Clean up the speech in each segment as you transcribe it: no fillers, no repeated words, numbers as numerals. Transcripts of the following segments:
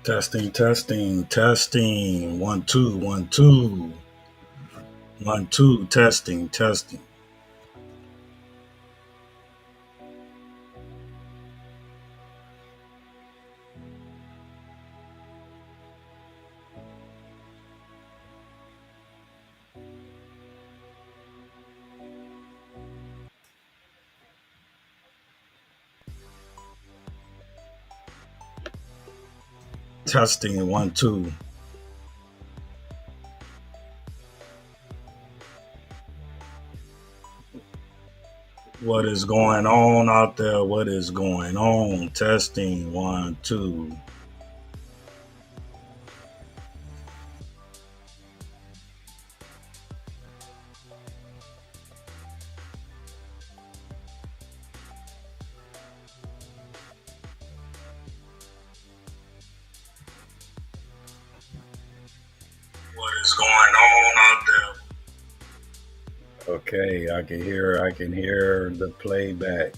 Testing, testing, testing. 1, 2, 1, 2. 1, 2, testing, testing. Testing, 1, 2. What is going on out there? What is going on? Testing, 1, 2. What is going on out there? Okay, I can hear the playback.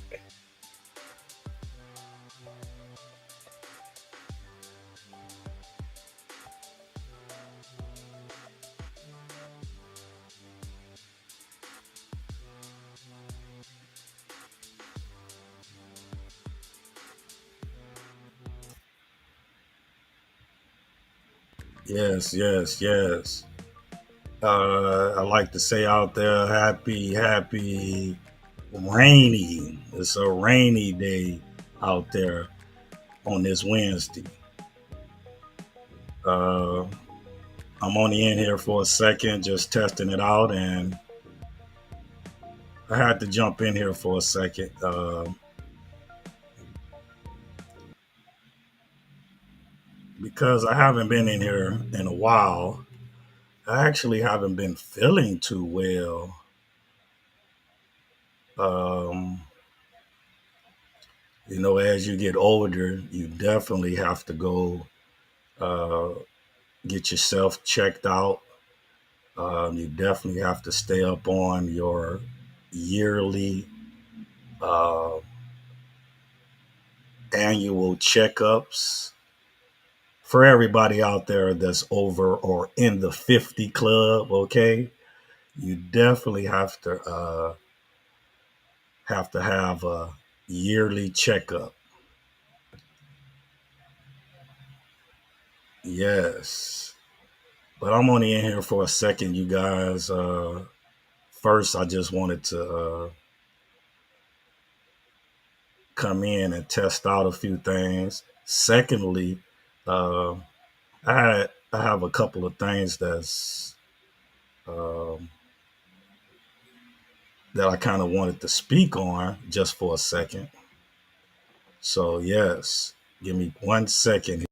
Yes, yes, yes. I like to say out there, happy rainy. It's a rainy day out there on this Wednesday. Uh, I'm only in here for a second, just testing it out, and I had to jump in here for a second because I haven't been in here in a while. I actually haven't been feeling too well. Um, as you get older, you definitely have to go uh, get yourself checked out. You definitely have to stay up on your yearly uh, annual checkups. For everybody out there that's over or in the 50 club, okay, you definitely have a yearly checkup. Yes. But I'm only in here for a second, you guys. First, I just wanted to come in and test out a few things. Secondly, uh, I have a couple of things um, that I kind of wanted to speak on just for a second. So yes, give me 1 second.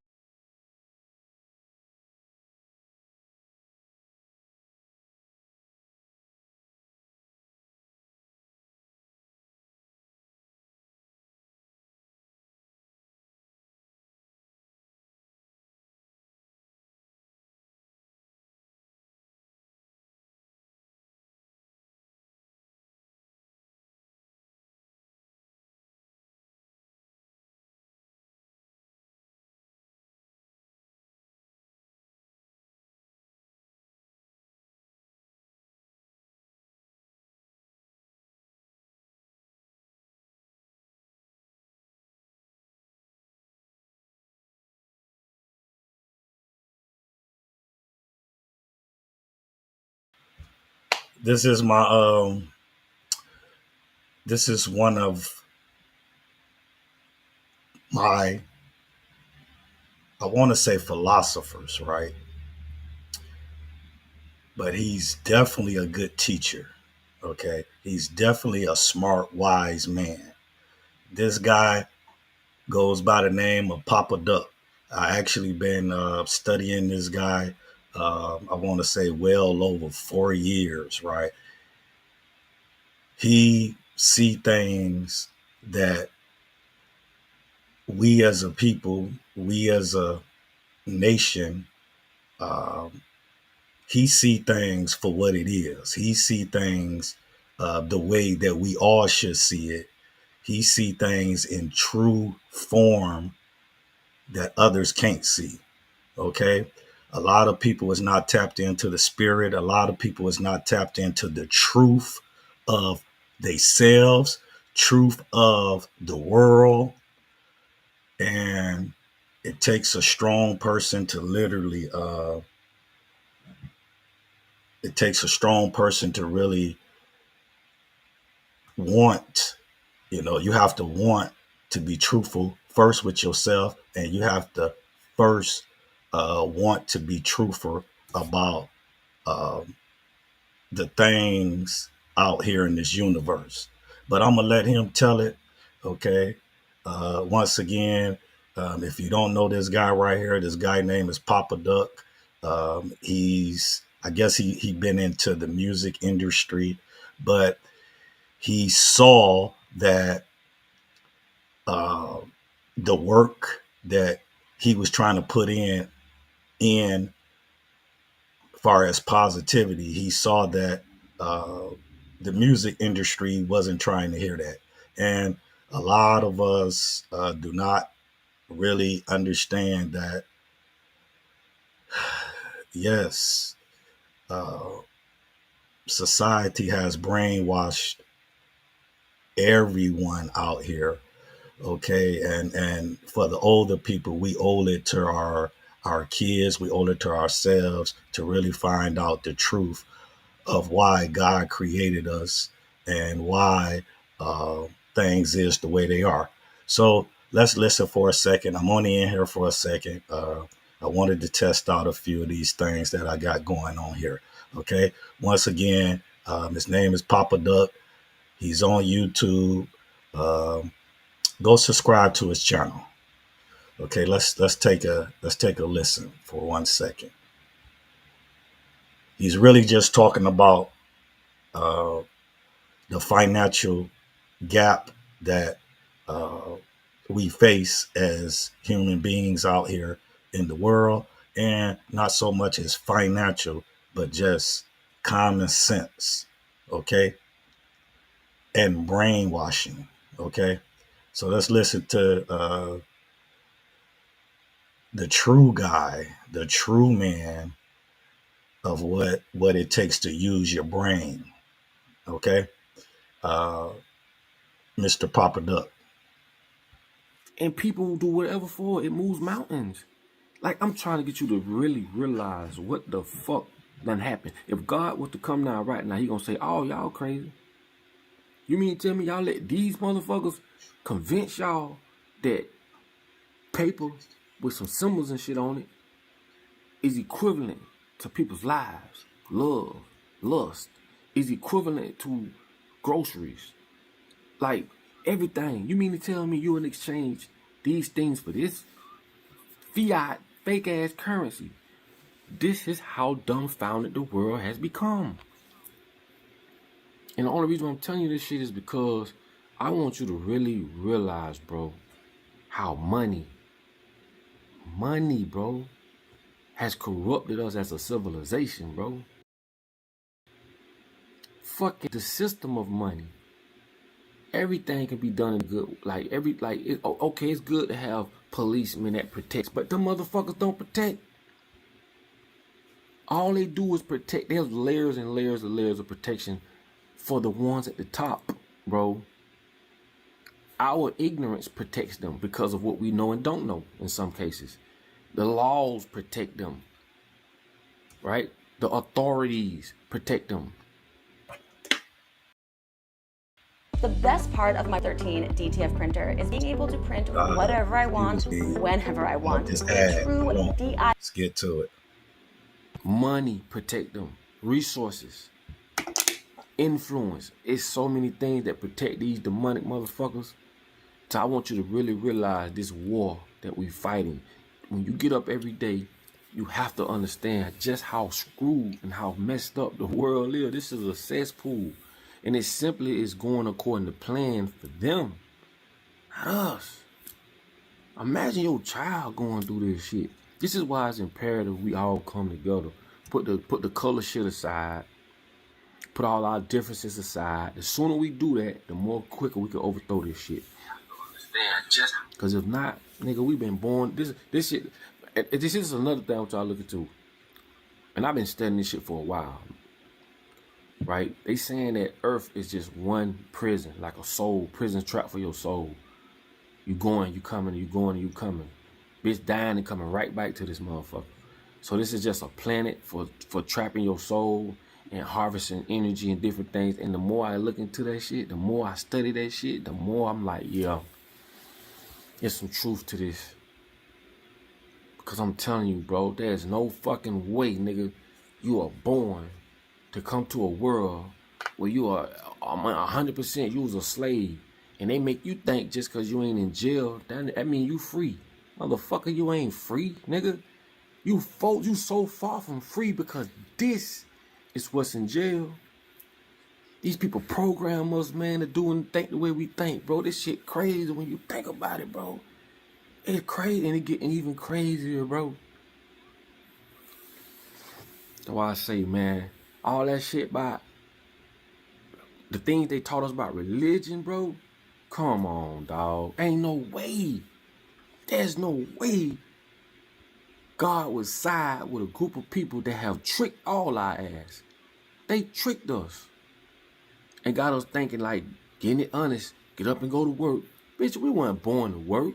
This is my this is one of my, I want to say, philosophers, right? But he's definitely a good teacher. Okay, he's definitely a smart, wise man. This guy goes by the name of Papa Duck. I actually been studying this guy. I want to say well over 4 years, right? He see things that we as a people, we as a nation, um, he see things for what it is. He see things the way that we all should see it. He see things in true form that others can't see. Okay. A lot of people is not tapped into the spirit. A lot of people is not tapped into the truth of themselves, truth of the world. And it takes a strong person to literally, it takes a strong person to really want, you have to want to be truthful first with yourself, and you have to first want to be truthful about um, the things out here in this universe. But I'm gonna let him tell it. Okay. Once again, if you don't know this guy right here, this guy name is Papa Duck. I guess he been into the music industry, but he saw that uh, the work that he was trying to put in far as positivity, he saw that uh, the music industry wasn't trying to hear that. And a lot of us do not really understand that, yes, uh, society has brainwashed everyone out here. Okay. And for the older people, we owe it to our kids, we owe it to ourselves to really find out the truth of why God created us and why uh, things is the way they are. So let's listen for a second. I'm only in here for a second. I wanted to test out a few of these things that I got going on here. Okay. Once again, his name is Papa Duck. He's on YouTube. Um, Go subscribe to his channel. Okay. Let's take a listen for 1 second. He's really just talking about uh, the financial gap that uh, we face as human beings out here in the world, and not so much as financial, but just common sense, okay, and brainwashing, okay. So let's listen to the true guy, the true man of what it takes to use your brain, okay, uh, Mr. Papa Duck. And people will do whatever for it. It moves mountains. Like, I'm trying to get you to really realize what the fuck done happened. If God was to come now right now, he gonna say, oh, y'all crazy. You mean to tell me y'all let these motherfuckers convince y'all that paper with some symbols and shit on it is equivalent to people's lives? Love, lust is equivalent to groceries. Like, everything. You mean to tell me you in exchange these things for this fiat fake ass currency? This is how dumbfounded the world has become. And the only reason I'm telling you this shit is because I want you to really realize, bro, how money, bro, has corrupted us as a civilization, bro. Fucking the system of money. Everything can be done in good, okay, it's good to have policemen that protects, but the motherfuckers don't protect. All they do is protect. There's layers and layers and layers of protection for the ones at the top, bro. Our ignorance protects them because of what we know and don't know in some cases. The laws protect them, right? The authorities protect them. The best part of my 13 DTF printer is being able to print whatever I want, whenever I want. This ad. True DI. Let's get to it. Money protect them. Resources. Influence. It's so many things that protect these demonic motherfuckers. So I want you to really realize this war that we're fighting. When you get up every day, you have to understand just how screwed and how messed up the world is. This is a cesspool. And it simply is going according to plan for them, not us. Imagine your child going through this shit. This is why it's imperative we all come together. Put the color shit aside. Put all our differences aside. The sooner we do that, the more quicker we can overthrow this shit. Because if not, nigga, we been born. This shit. This is another thing which I look into. And I've been studying this shit for a while. Right? They saying that Earth is just one prison, like a soul, prison trap for your soul. You going, you coming, you going, you coming. Bitch dying and coming right back to this motherfucker. So this is just a planet for trapping your soul and harvesting energy and different things. And the more I look into that shit, the more I study that shit, the more I'm like, yeah, there's some truth to this. Because I'm telling you, bro, there's no fucking way, nigga, you are born to come to a world where you are 100% you was a slave. And they make you think just because you ain't in jail, that mean you free. Motherfucker, you ain't free, nigga. You so far from free because this is what's in jail. These people program us, man, to do and think the way we think, bro. This shit crazy when you think about it, bro. It's crazy, and it getting even crazier, bro. That's why I say, man, all that shit about the things they taught us about religion, bro. Come on, dog. Ain't no way. There's no way God would side with a group of people that have tricked all our ass. They tricked us and got us thinking like, getting it honest, get up and go to work. Bitch, we weren't born to work.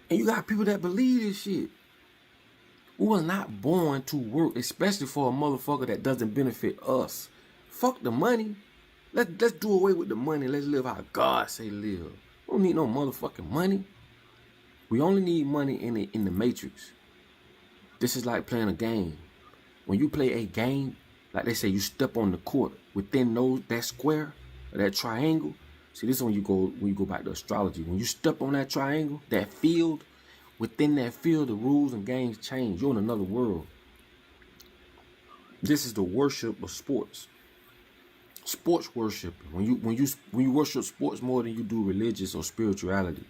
And you got people that believe this shit. We was not born to work, especially for a motherfucker that doesn't benefit us. Fuck the money. Let's do away with the money. Let's live how God say live. We don't need no motherfucking money. We only need money in the matrix. This is like playing a game. When you play a game, like they say, you step on the court within that square or that triangle. See, this is when you go back to astrology. When you step on that triangle, that field, within that field, the rules and games change. You're in another world. This is the worship of sports. Sports worship. When you worship sports more than you do religious or spirituality.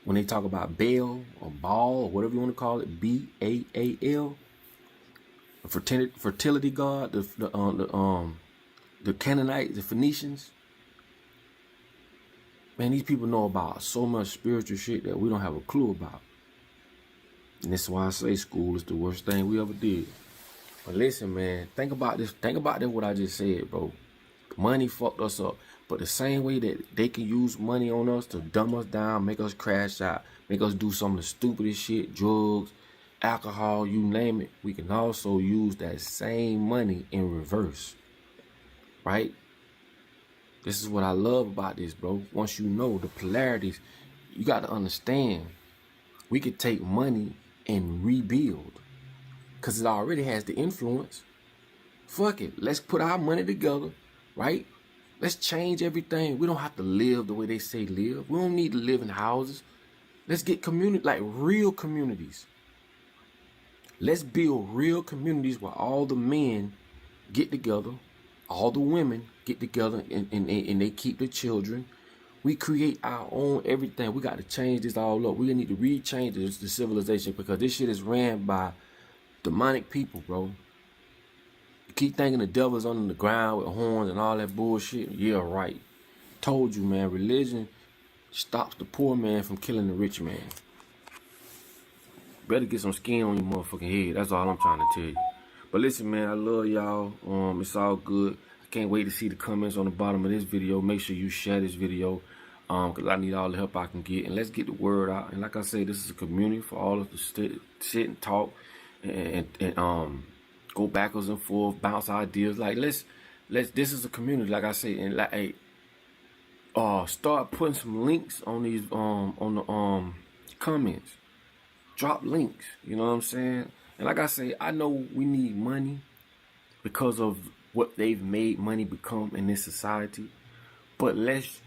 When they talk about Baal or Baal or whatever you want to call it, B-A-A-L, a fertility god, the Canaanites, the Phoenicians. Man, these people know about so much spiritual shit that we don't have a clue about. And that's why I say school is the worst thing we ever did. But listen, man, think about this. Think about that what I just said, bro. Money fucked us up. But the same way that they can use money on us to dumb us down, make us crash out, make us do some of the stupidest shit, drugs, alcohol, you name it, we can also use that same money in reverse. Right? This is what I love about this, bro. Once you know the polarities, you got to understand we could take money and rebuild because it already has the influence. Fuck it. Let's put our money together, right? Let's change everything. We don't have to live the way they say live. We don't need to live in houses. Let's get community, like real communities. Let's build real communities where all the men get together, all the women get together, and they keep the children. We create our own everything. We got to change this all up. We need to rechange the civilization because this shit is ran by demonic people, bro. You keep thinking the devil's under the ground with horns and all that bullshit. Yeah, right. Told you, man. Religion stops the poor man from killing the rich man. Better get some skin on your motherfucking head. That's all I'm trying to tell you. But listen, man, I love y'all. It's all good. I can't wait to see the comments on the bottom of this video. Make sure you share this video because I need all the help I can get. And let's get the word out. And like I say, this is a community for all of us to sit and talk and go backwards and forth, bounce ideas. Like this is a community, like I say, and like hey, start putting some links on these on the comments. Drop links, you know what I'm saying? And like I say, I know we need money because of what they've made money become in this society. But let's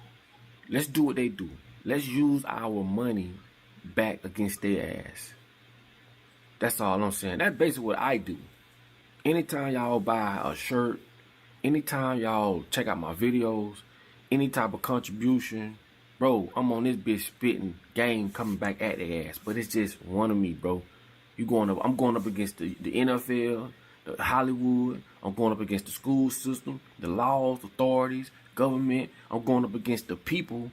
do what they do. Let's use our money back against their ass. That's all I'm saying. That's basically what I do. Anytime y'all buy a shirt, anytime y'all check out my videos, any type of contribution, bro, I'm on this bitch spitting game coming back at their ass. But it's just one of me, bro. I'm going up against the NFL, the Hollywood. I'm going up against the school system, the laws, authorities, government. I'm going up against the people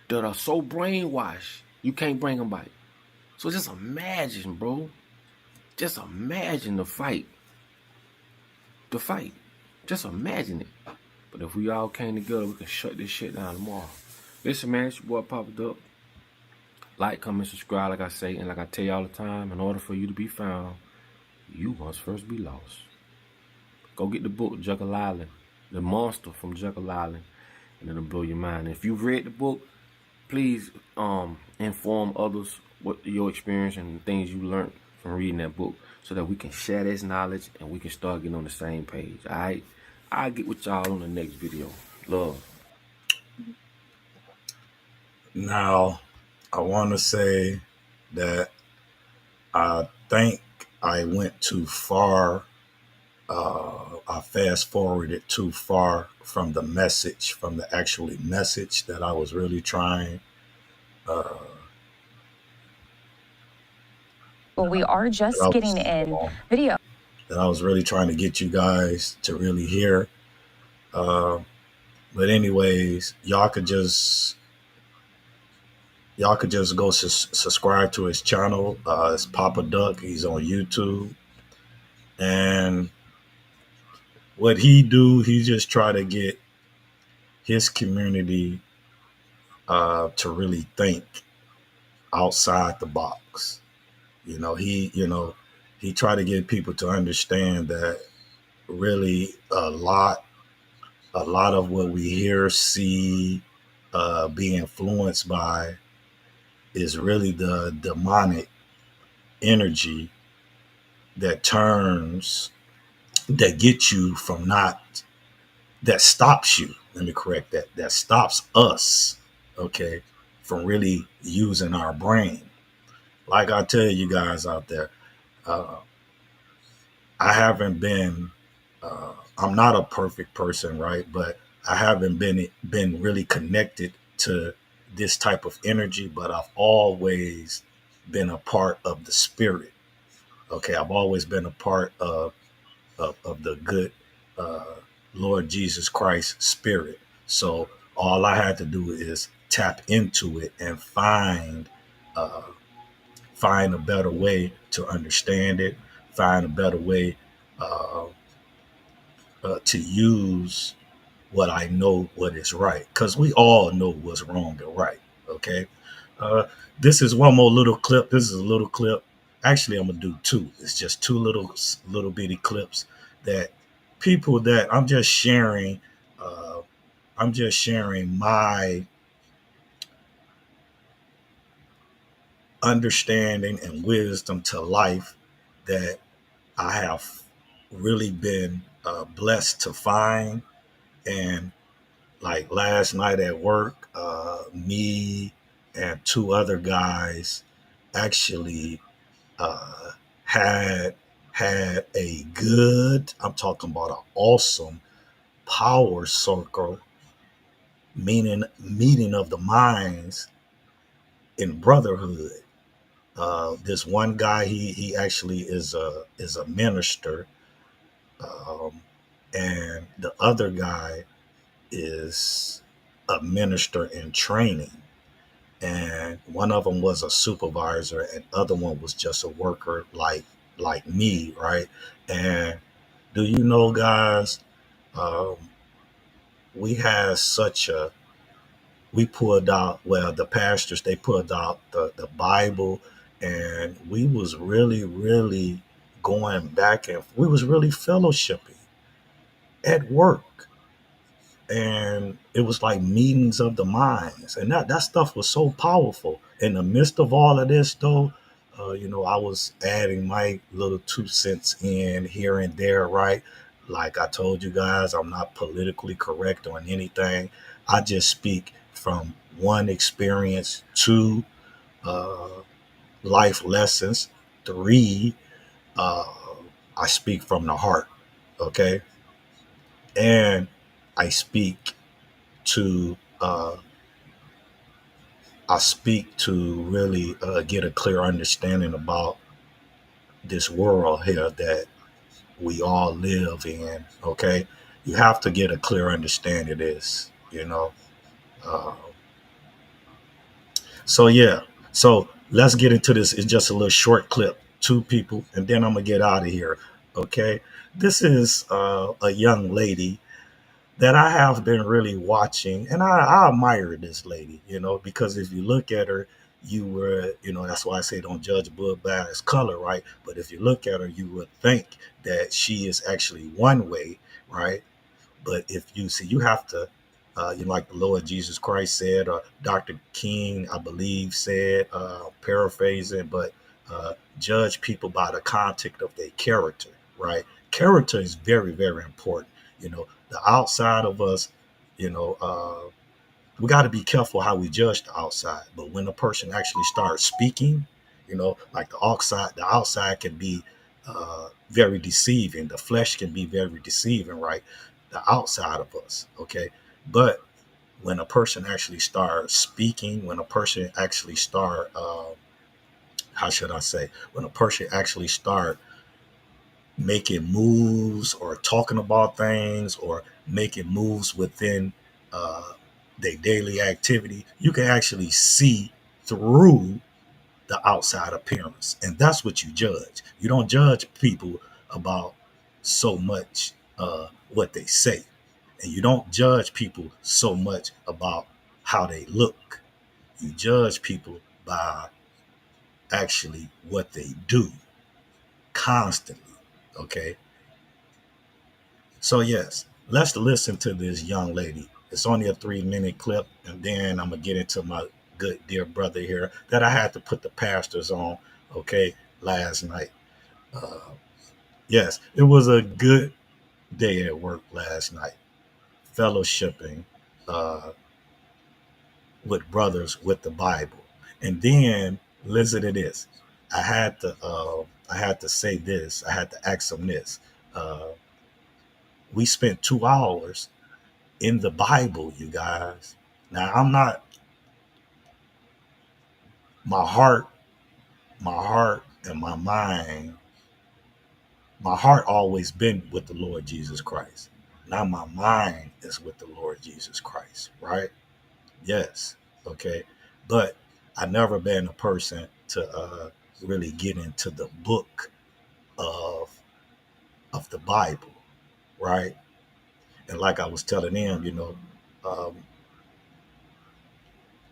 that are so brainwashed, you can't bring them back. So just imagine, bro. Just imagine the fight. The fight. Just imagine it. But if we all came together, we could shut this shit down tomorrow. Listen, man, it's your boy Papa Duck. Like, comment, subscribe, like I say, and like I tell you all the time, in order for you to be found, you must first be lost. Go get the book, Jekyll Island, The Monster from Jekyll Island, and it'll blow your mind. If you've read the book, please inform others what your experience and things you learned from reading that book, so that we can share this knowledge and we can start getting on the same page. All right, I'll get with y'all on the next video. Love. Now, I want to say that I think I went too far. I fast forwarded too far from the message, from the actual message that I was really trying. Well, we are just getting in video. That I was really trying to get you guys to really hear. But anyways, y'all could just go subscribe to his channel. It's Papa Duck. He's on YouTube. And what he just try to get his community to really think outside the box. He tried to get people to understand that really a lot of what we hear, see, be influenced by is really the demonic energy that gets you from that stops you. Let me correct that. That stops us, okay, from really using our brain. Like I tell you guys out there, I haven't been, I'm not a perfect person, right? But I haven't been really connected to this type of energy, but I've always been a part of the spirit. Okay, I've always been a part of the good Lord Jesus Christ spirit. So all I had to do is tap into it and find a better way to understand it, find a better way to use what I know what is right, because we all know what's wrong and right. Okay, this is one more little clip. This is a little clip. Actually, I'm gonna do two. It's just two little bitty clips that people that I'm just sharing. I'm just sharing my understanding and wisdom to life that I have really been blessed to find. And like last night at work, me and two other guys actually had a good, I'm talking about an awesome power circle, meaning meeting of the minds in brotherhood. This one guy, he actually is a minister, and the other guy is a minister in training. And one of them was a supervisor, and other one was just a worker like me, right? And do you know, guys, we had we pulled out, well, the pastors, they pulled out the Bible, and we was really going back, and we was really fellowshipping at work. And it was like meetings of the minds, and that stuff was so powerful. In the midst of all of this, though, I was adding my little 2 cents in here and there, right? Like I told you guys, I'm not politically correct on anything. I just speak from one experience, 2 life lessons, 3 I speak from the heart, okay? And I speak to really get a clear understanding about this world here that we all live in. Okay, you have to get a clear understanding of this. So yeah, so let's get into this. It's just a little short clip, two people, and then I'm gonna get out of here. Okay, this is a young lady that I have been really watching, and I admire this lady, because if you look at her, that's why I say don't judge a book by its color, right? But if you look at her, you would think that she is actually one way, right? But if you see, you have to, like the Lord Jesus Christ said, or Dr. King, I believe, said, paraphrasing, but judge people by the content of their character, right? Character is very, very important. The outside of us, we got to be careful how we judge the outside. But when a person actually starts speaking, like the outside can be very deceiving. The flesh can be very deceiving, right? The outside of us, okay? But when a person actually starts speaking, when a person actually start, how should I say, when a person actually start making moves or talking about things or making moves within their daily activity, you can actually see through the outside appearance. And that's what you judge. You don't judge people about so much what they say. And you don't judge people so much about how they look. You judge people by actually what they do constantly. Okay. So, yes, let's listen to this young lady. It's only a 3-minute clip. And then I'm going to get into my good dear brother here that I had to put the pastors on, okay, last night. Yes, it was a good day at work last night, fellowshipping with brothers with the Bible. And then listen to this. I had to say this. I had to ask them this. We spent 2 hours in the Bible, you guys. Now I'm not my heart and my heart always been with the Lord Jesus Christ. Now my mind is with the Lord Jesus Christ, right? Yes. Okay. But I never been a person to really get into the book of the Bible, right? And like I was telling them, um,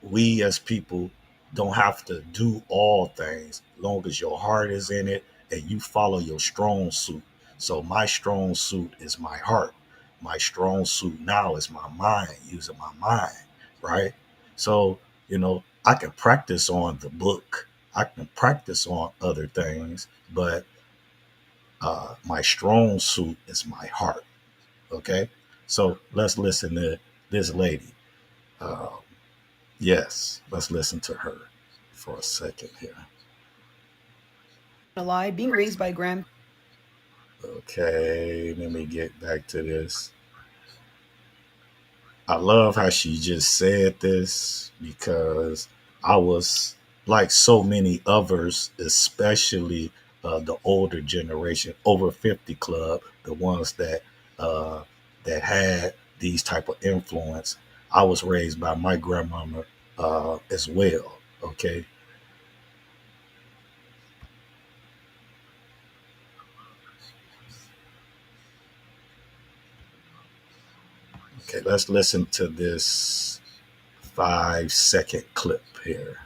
we as people don't have to do all things long as your heart is in it and you follow your strong suit. So my strong suit is my heart. My strong suit now is my mind, using my mind, right? So, I can practice on the book. I can practice on other things, but my strong suit is my heart. Okay. So let's listen to this lady. Uh, Yes, let's listen to her for a second here. A lie, being raised by Okay, let me get back to this. I love how she just said this because I was like so many others, especially the older generation, over 50 club, the ones uh, that had these type of influence. I was raised by my grandmama as well. Okay, okay, let's listen to this 5-second clip here.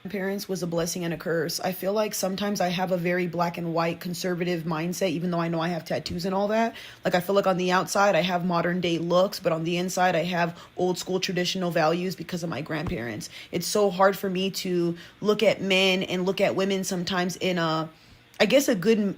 parents was a blessing and a curse. I feel like sometimes I have a very black and white conservative mindset, even though I know I have tattoos and all that. Like, I feel like on the outside I have modern day looks, but on the inside I have old school traditional values because of my grandparents. It's so hard for me to look at men and look at women sometimes in I guess a good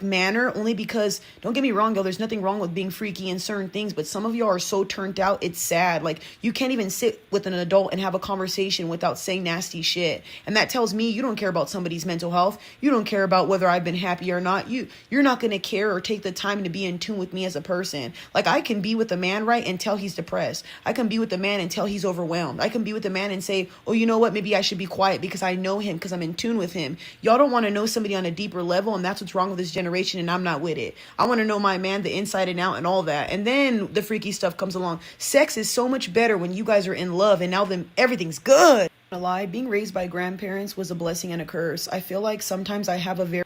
manner, only because, don't get me wrong, yo, there's nothing wrong with being freaky in certain things, but some of y'all are so turned out, it's sad. Like, you can't even sit with an adult and have a conversation without saying nasty shit, and that tells me you don't care about somebody's mental health. You don't care about whether I've been happy or not. You're not gonna care or take the time to be in tune with me as a person. Like, I can be with a man, right, and tell he's depressed. I can be with a man and tell he's overwhelmed. I can be with a man and say, oh, you know what, maybe I should be quiet because I know him, because I'm in tune with him. Y'all don't want to know somebody on a deeper level, and that's what's wrong with this this generation and I'm not with it. I want to know my man, the inside and out and all that. And then the freaky stuff comes along. Sex is so much better when you guys are in love and now then everything's good. A lie, being raised by grandparents was a blessing and a curse. I feel like sometimes I have a very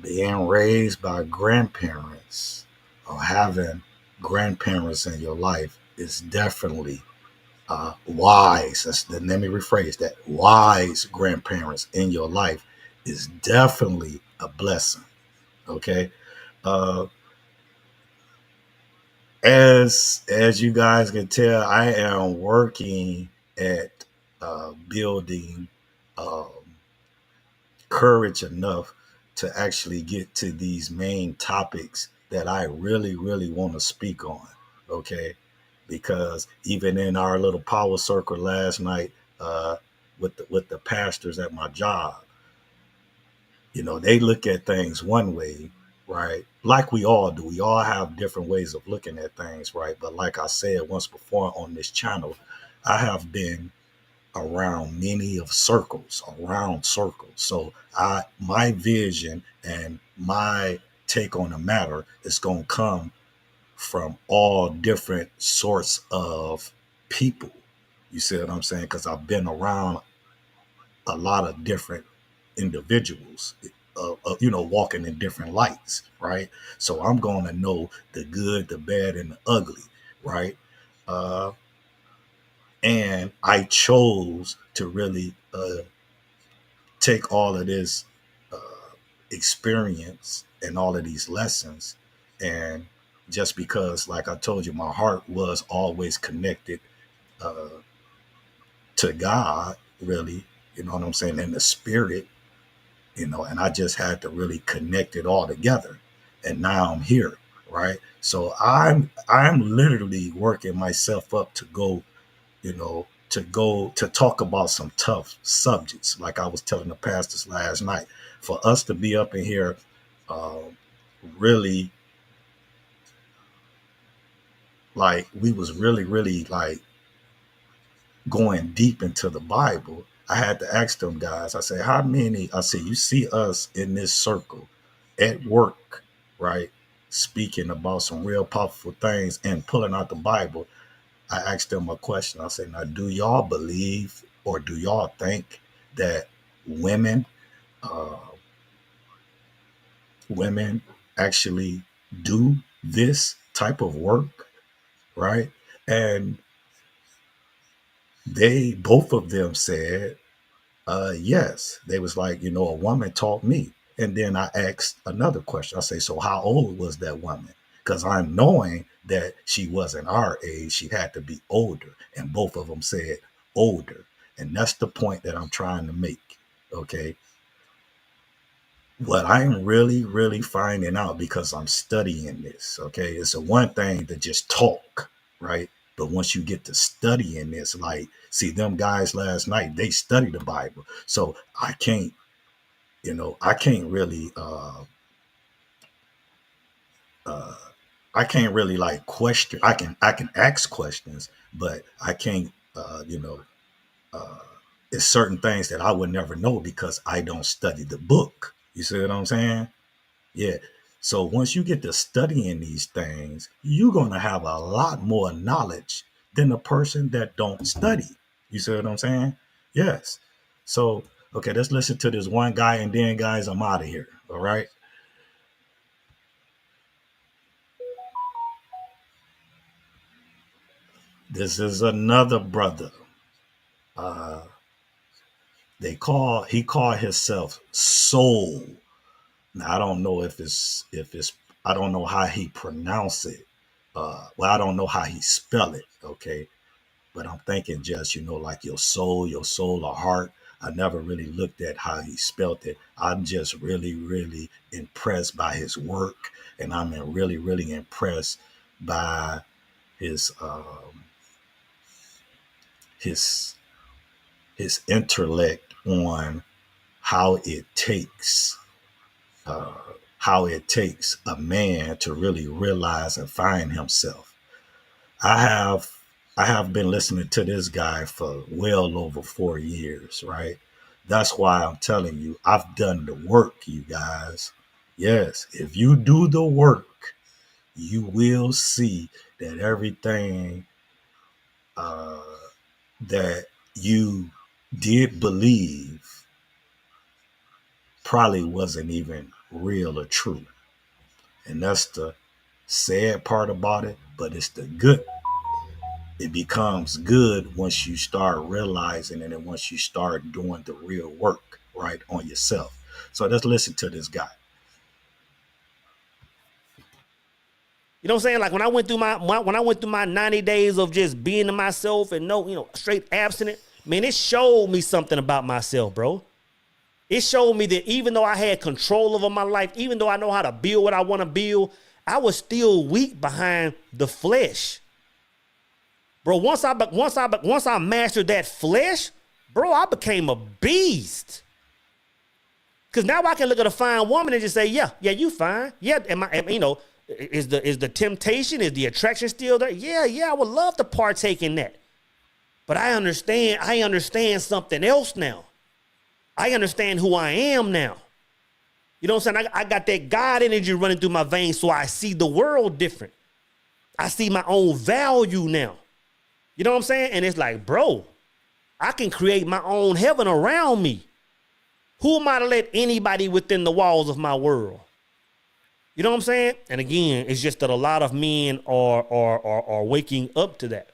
Being raised by grandparents or having grandparents in your life is definitely wise. Let me rephrase that. Wise grandparents in your life is definitely a blessing. Okay. Uh, as you guys can tell, I am working at building um, courage enough to actually get to these main topics that I really, really want to speak on. Okay, because even in our little power circle last night with the pastors at my job, they look at things one way, right? Like we all do. We all have different ways of looking at things, right? But like I said once before on this channel, I have been around many of circles, around circles. So my vision and my take on the matter is going to come from all different sorts of people. You see what I'm saying? Because I've been around a lot of different individuals, walking in different lights, right? So I'm going to know the good, the bad, and the ugly, right? Uh, and I chose to really take all of this uh, experience and all of these lessons. And just because, like I told you, my heart was always connected uh, to God, really, you know what I'm saying, in the spirit, and I just had to really connect it all together. And now I'm here, right? So I'm literally working myself up to go, to talk about some tough subjects, like I was telling the pastors last night. For us to be up in here, uh, really, like we was really, really like going deep into the Bible. I had to ask them guys, I say, how many, I say, you see us in this circle at work, right? Speaking about some real powerful things and pulling out the Bible. I asked them a question. I said, now, do y'all believe or do y'all think that women, uh, women actually do this type of work, right? And both of them said, yes. They was like, a woman taught me. And then I asked another question. I say, so how old was that woman? Because I'm knowing that she wasn't our age. She had to be older. And both of them said older. And that's the point that I'm trying to make. Okay. What I'm really, really finding out, because I'm studying this, okay, it's a one thing to just talk, right? But once you get to studying this, like, see, them guys last night, they studied the Bible. So I can't really, uh, I can't really like question. I can ask questions, but I can't, uh, it's certain things that I would never know because I don't study the book. You see what I'm saying? Yeah. So once you get to studying these things, you're going to have a lot more knowledge than a person that don't study. You see what I'm saying? Yes. So, okay, let's listen to this one guy and then, guys, I'm out of here. All right. This is another brother. Uh, he called himself Soul. Now, I don't know if it's I don't know how he pronounce it. Well, I don't know how he spell it. Okay, but I'm thinking just like your soul or heart. I never really looked at how he spelled it. I'm just really, really impressed by his work, and I'm really, really impressed by his his his intellect on how it takes uh, a man to really realize and find himself. I have I have been listening to this guy for well over 4 years, right? That's why I'm telling you, I've done the work, you guys. Yes, if you do the work, you will see that everything that you did believe probably wasn't even real or true. And that's the sad part about it, but it's the good. It becomes good once you start realizing it and once you start doing the real work right on yourself. So let's listen to this guy. You know what I'm saying? Like when I went through my 90 days of just being to myself and straight abstinent, man, it showed me something about myself, bro. It showed me that even though I had control over my life, even though I know how to build what I want to build, I was still weak behind the flesh. Bro, once I mastered that flesh, bro, I became a beast. Cause now I can look at a fine woman and just say, yeah, you fine. Yeah, is the temptation, is the attraction still there? Yeah, I would love to partake in that. But I understand something else now. I understand who I am now. You know what I'm saying? I got that God energy running through my veins, so I see the world different. I see my own value now. You know what I'm saying? And it's like, bro, I can create my own heaven around me. Who am I to let anybody within the walls of my world? You know what I'm saying? And again, it's just that a lot of men are waking up to that.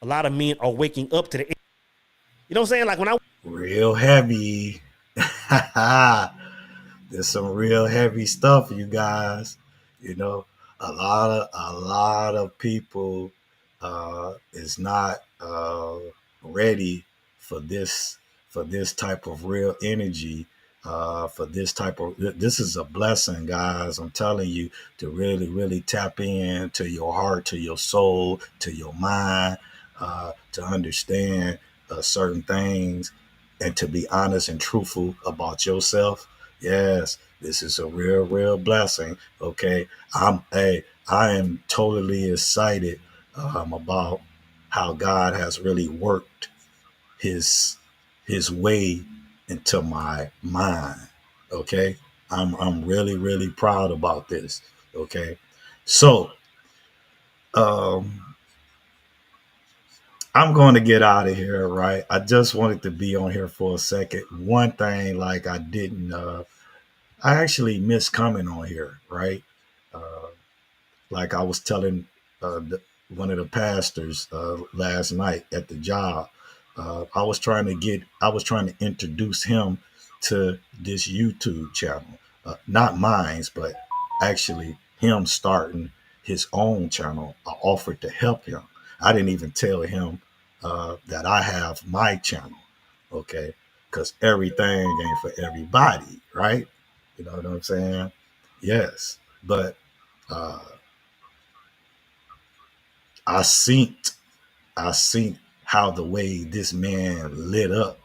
A lot of men are waking up to the. You know what I'm saying? Like when I real heavy. There's some real heavy stuff, you guys. You know, a lot of people is not ready for this type of real energy. This is a blessing, guys. I'm telling you, to really, really tap in to your heart, to your soul, to your mind, to understand certain things and to be honest and truthful about yourself. Yes, this is a real blessing. Okay. I am totally excited about how God has really worked his way into my mind. Okay. I'm really proud about this. Okay. So I'm going to get out of here, right? I just wanted to be on here for a second. One thing, like I didn't, I actually missed coming on here, right? Uh, like I was telling one of the pastors last night at the job, I was trying to introduce him to this YouTube channel, not mine's, but actually him starting his own channel. I offered to help him. I didn't even tell him that I have my channel, okay? Because everything ain't for everybody, right? You know what I'm saying? Yes, but I seen how the way this man lit up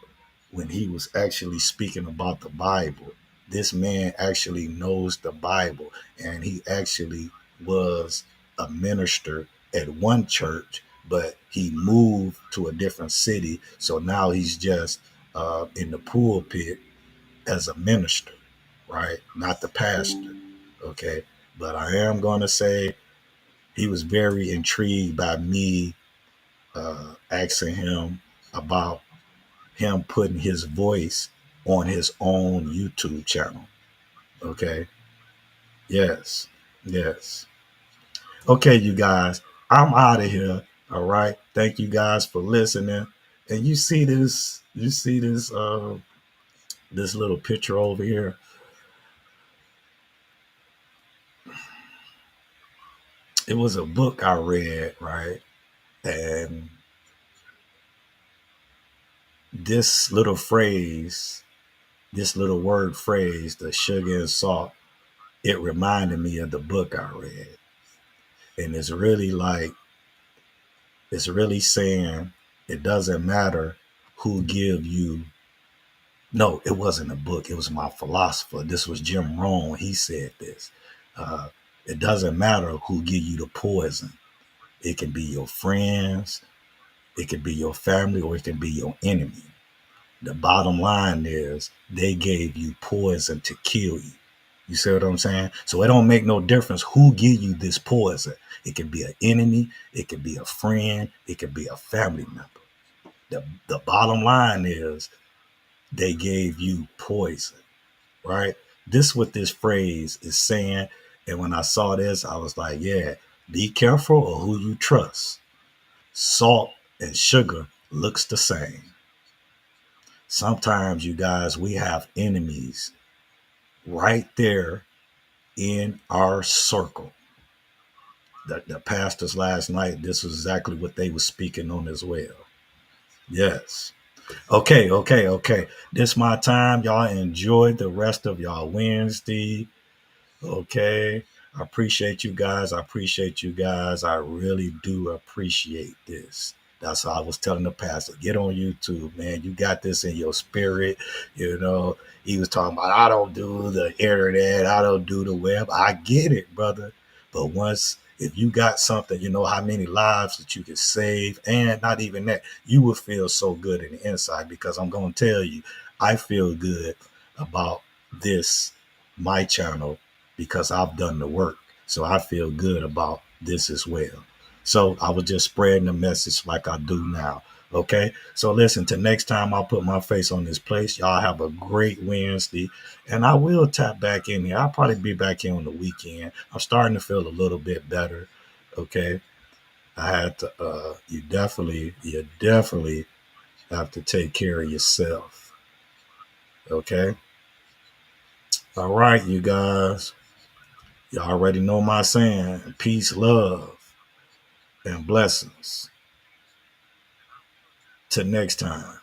when he was actually speaking about the Bible. This man actually knows the Bible, and he actually was a minister at one church, but he moved to a different city. So now he's just in the pulpit as a minister, right? Not the pastor. Okay. But I am going to say he was very intrigued by me asking him about him putting his voice on his own YouTube channel. Okay. Yes. Okay, you guys, I'm out of here. All right. Thank you guys for listening. And you see this this little picture over here. It was a book I read, right? And this little word phrase, the sugar and salt, it reminded me of the book I read. And it's really saying it doesn't matter who give you. No, it wasn't a book. It was my philosopher. This was Jim Rohn. He said this. It doesn't matter who give you the poison. It can be your friends, it can be your family, or it can be your enemy. The bottom line is they gave you poison to kill you. You see what I'm saying? So it don't make no difference who give you this poison. It could be an enemy, it could be a friend, it could be a family member. The bottom line is they gave you poison, right? This is what this phrase is saying. And when I saw this, I was like, yeah, be careful of who you trust. Salt and sugar looks the same. Sometimes, you guys, we have enemies right there in our circle. The pastors last night, this was exactly what they were speaking on as well. Yes. Okay. This my time. Y'all enjoy the rest of y'all Wednesday. Okay. I appreciate you guys. I really do appreciate this. That's how I was telling the pastor. Get on YouTube, man. You got this in your spirit. You know, he was talking about, I don't do the internet. I don't do the web. I get it, brother. But if you got something, you know how many lives that you could save, and not even that, you will feel so good in the inside, because I'm going to tell you, I feel good about this, my channel, because I've done the work. So I feel good about this as well. So I was just spreading the message like I do now. Okay. So listen, till next time I'll put my face on this place. Y'all have a great Wednesday. And I will tap back in here. I'll probably be back here on the weekend. I'm starting to feel a little bit better. Okay. I had to you definitely have to take care of yourself. Okay. All right, you guys. Y'all already know my saying. Peace, love, and blessings. Till next time.